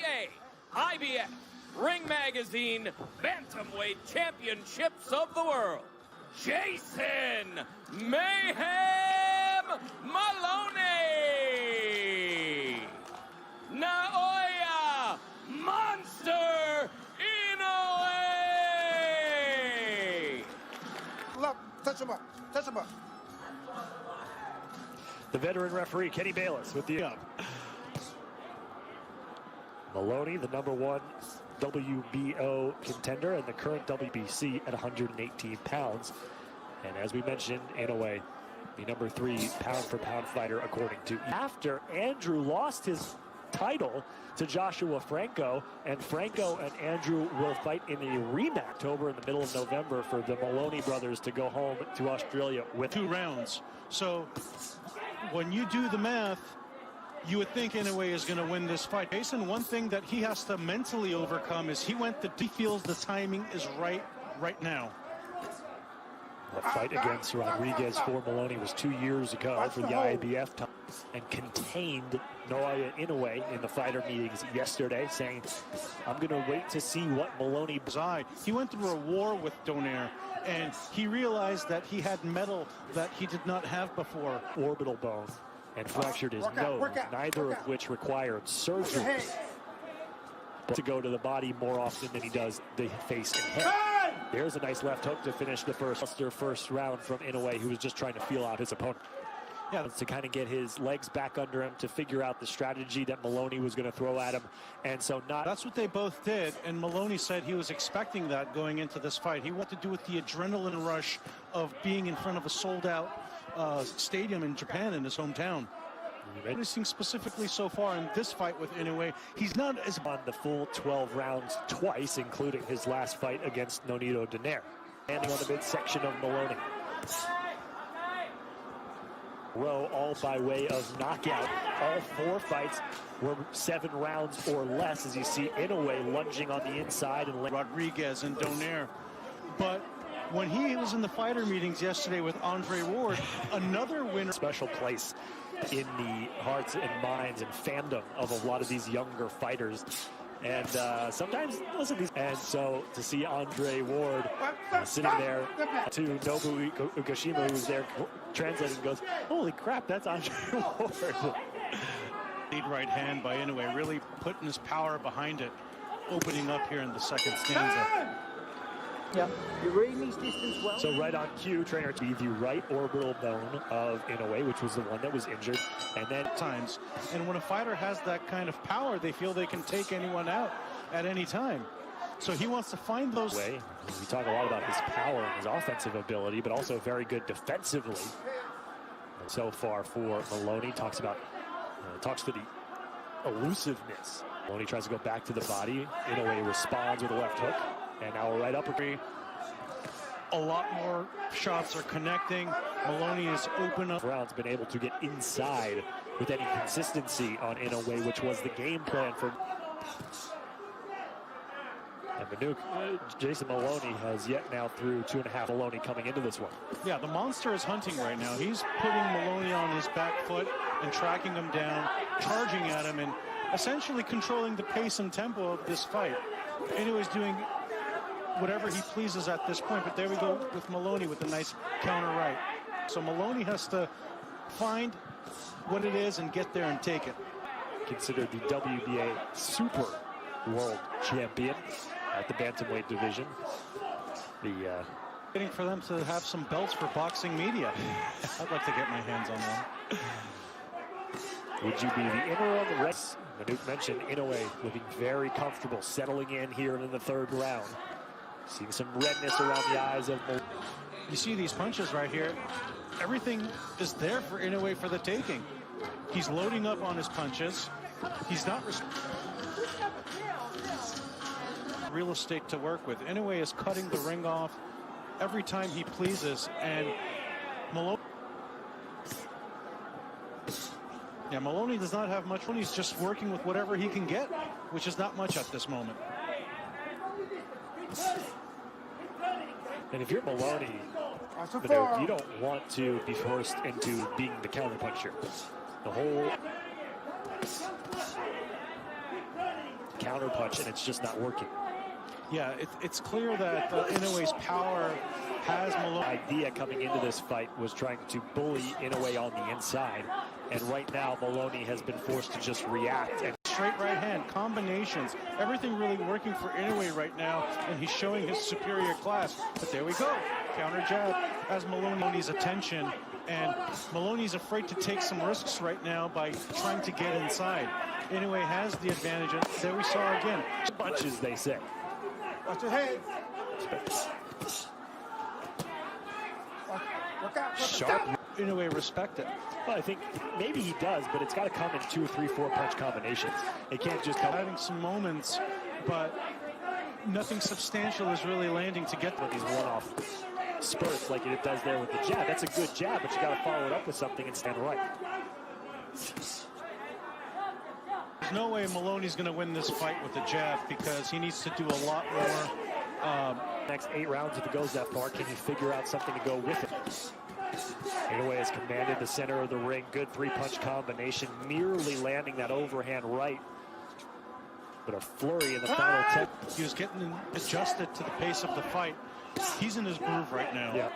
NAOYA IBF Ring Magazine Bantamweight Championships of the World, Jayson Mayhem Moloney, NAOYA Monster Inoue. Look, touch him up, touch him up. The veteran referee, Kenny Bayless, with the up. Maloney, the #1 WBO contender and the current WBC at 118 pounds. And as we mentioned, Inoue, the #3 pound-for-pound fighter, according to. After Andrew lost his title to Joshua Franco, and Franco and Andrew will fight in a rematch October in the middle of November for the Moloney brothers to go home to Australia with 2 rounds. So when you do the math, you would think Inoue is going to win this fight. Jason, one thing that he has to mentally overcome is he feels the timing is right now. The fight against Rodriguez for Maloney was 2 years ago for the IBF time, and contained NAOYA Inoue in the fighter meetings yesterday, saying, I'm going to wait to see what Maloney. He went through a war with Donaire, and he realized that he had metal that he did not have before. Orbital bone and fractured his nose, neither of which required surgery, but to go to the body more often than he does the face and head. There's a nice left hook to finish the first round from Inoue, who was just trying to feel out his opponent. Yeah, to kind of get his legs back under him, to figure out the strategy that Maloney was going to throw at him. And so that's what they both did, and Maloney said he was expecting that going into this fight. He wanted to do with the adrenaline rush of being in front of a sold-out stadium in Japan, in his hometown. Noticing specifically so far in this fight with Inoue, he's not as on the full 12 rounds twice, including his last fight against Nonito Donaire. Landing on the midsection of Maloney. Row, all by way of knockout. All 4 fights were 7 rounds or less, as you see Inoue lunging on the inside and Rodriguez and Donaire. But when he was in the fighter meetings yesterday with Andre Ward, another winner. Special place in the hearts and minds and fandom of a lot of these younger fighters. And sometimes, listen, and so to see Andre Ward sitting there to Nobu Ugashima, who was there translating, goes, holy crap, that's Andre Ward. Lead right hand by Inoue, really putting his power behind it, opening up here in the second stanza. Yeah, you're reading these distance well. So right on cue, trainer to the right orbital bone of Inoue, which was the one that was injured, and then times. And when a fighter has that kind of power, they feel they can take anyone out at any time. So he wants to find those. We talk a lot about his power and his offensive ability, but also very good defensively. So far for Maloney, talks to the elusiveness. Maloney tries to go back to the body. Inoue responds with a left hook. And now right uppercut. A lot more shots are connecting. Maloney is open up. Brown's been able to get inside with any consistency on Inoue, which was the game plan for. And Jayson Moloney has yet now through 2.5. Maloney coming into this one. Yeah, the monster is hunting right now. He's putting Maloney on his back foot and tracking him down, charging at him, and essentially controlling the pace and tempo of this fight. Inoue's doing whatever he pleases at this point, but there we go with Maloney with a nice counter right. So Maloney has to find what it is and get there and take it. Considered the WBA Super World Champion at the Bantamweight division. Waiting for them to have some belts for boxing media. I'd like to get my hands on one. Would you be the inner or the rest? Manute mentioned Inoue looking very comfortable, settling in here in the 3rd round. Seeing some redness around the eyes of Maloney. You see these punches right here. Everything is there for Inoue for the taking. He's loading up on his punches. He's not real estate to work with. Inoue is cutting the ring off every time he pleases, and Maloney does not have much. He's just working with whatever he can get, which is not much at this moment. And if you're Maloney, you don't want to be forced into being the counterpuncher. The whole counterpunch, and it's just not working. Yeah, it's clear that Inoue's power has Maloney. Idea coming into this fight was trying to bully Inoue on the inside, and right now Moloney has been forced to just react. And straight right hand, combinations, everything really working for Inoue right now, and he's showing his superior class. But there we go, counter jab has Maloney's attention, and Maloney's afraid to take some risks right now by trying to get inside. Inoue has the advantage, and there we saw again. Bunches, they say. Watch your head. Look out. Sharp. Inoue respect it. Well, I think maybe he does, but it's got to come in 2, 3, 4 punch combinations. It can't just come. Having some moments, but nothing substantial is really landing to get these one-off spurts like it does there with the jab. That's a good jab, but you got to follow it up with something and stand right. There's no way Maloney's going to win this fight with the jab because he needs to do a lot more. Next 8 rounds, if it goes that far, can he figure out something to go with it? Inoue has commanded the center of the ring. Good 3-punch combination, nearly landing that overhand right. But a flurry in the final 10. He was getting adjusted to the pace of the fight. He's in his groove right now. Yeah.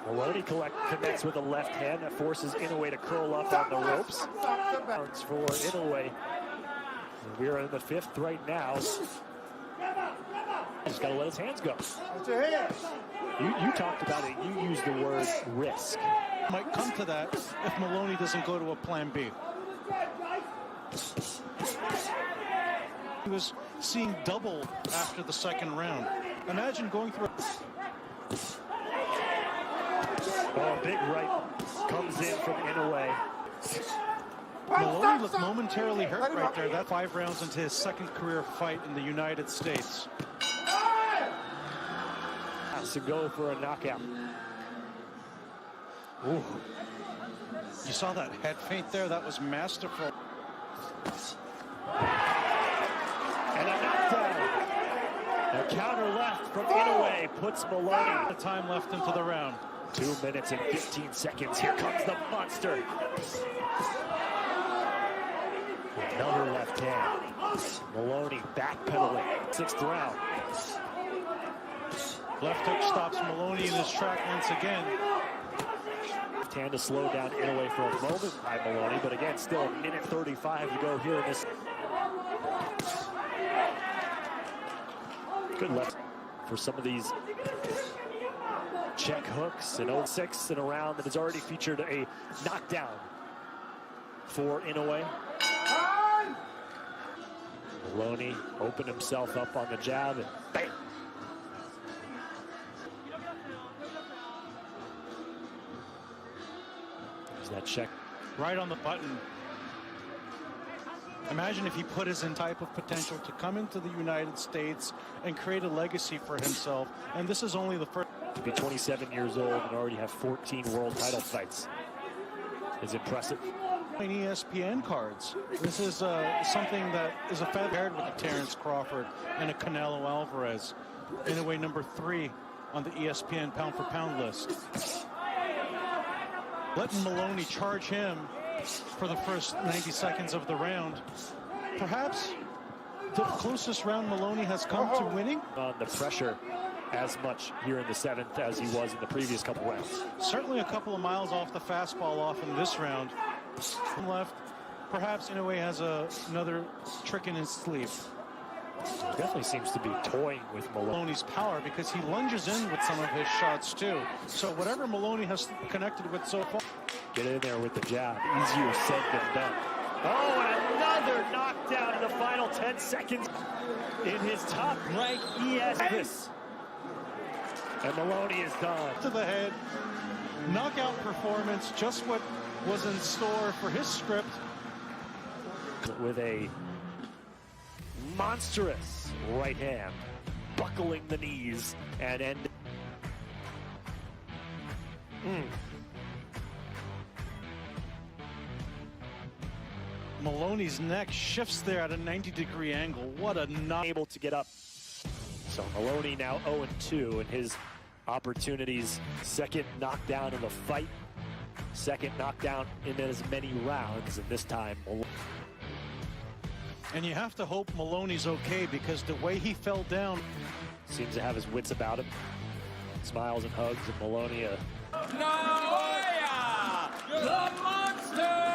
Moloney connects with a left hand that forces Inoue to curl up on the ropes. Rounds for Inoue. We are in the 5th right now. He's got to let his hands go. You talked about it. You used the word risk. Might come to that if Maloney doesn't go to a plan B. He was seeing double after the 2nd round. Imagine going through. Oh, big right comes in from Inoue. Maloney looked momentarily hurt right there. That 5 rounds into his 2nd career fight in the United States. Has to go for a knockout. Ooh. You saw that head feint there? That was masterful. And a knockdown. A counter left from Inoue puts Moloney. The time left into the round. 2 minutes and 15 seconds. Here comes the monster. Another left hand. Moloney backpedaling. 6th round. Left hook stops Maloney in his track once again. Left hand to slow down Inoue for a moment by Moloney, but again, still a minute 35 to go here in this. Good left for some of these check hooks and 0-6 in a round that has already featured a knockdown for Inoue. Moloney opened himself up on the jab and bam! There's that check. Right on the button. Imagine if he put his in type of potential to come into the United States and create a legacy for himself. And this is only the first. To be 27 years old and already have 14 world title fights is impressive. ESPN cards. This is something that is a feather paired with a Terrence Crawford and a Canelo Alvarez. Inoue number 3 on the ESPN pound-for-pound list. Letting Maloney charge him for the first 90 seconds of the round. Perhaps the closest round Maloney has come to winning. On the pressure as much here in the 7th as he was in the previous couple rounds. Certainly a couple of miles off the fastball off in this round. Left, perhaps Inoue has another trick in his sleeve. Definitely seems to be toying with Maloney's power because he lunges in with some of his shots too. So whatever Maloney has connected with so far. Get in there with the jab. Easier said than done. Oh, and another knockdown in the final 10 seconds in his top-ranked ES. And Maloney is done. To the head. Knockout performance, just what was in store for his script. With a monstrous right hand, buckling the knees and end. Maloney's neck shifts there at a 90-degree angle. What a not able to get up. So Maloney now 0-2 in his opportunities. 2nd knockdown in the fight. 2nd knockdown in as many rounds, and this time And you have to hope Moloney's okay, because the way he fell down. Seems to have his wits about him. Smiles and hugs, and Moloney NAOYA, the monster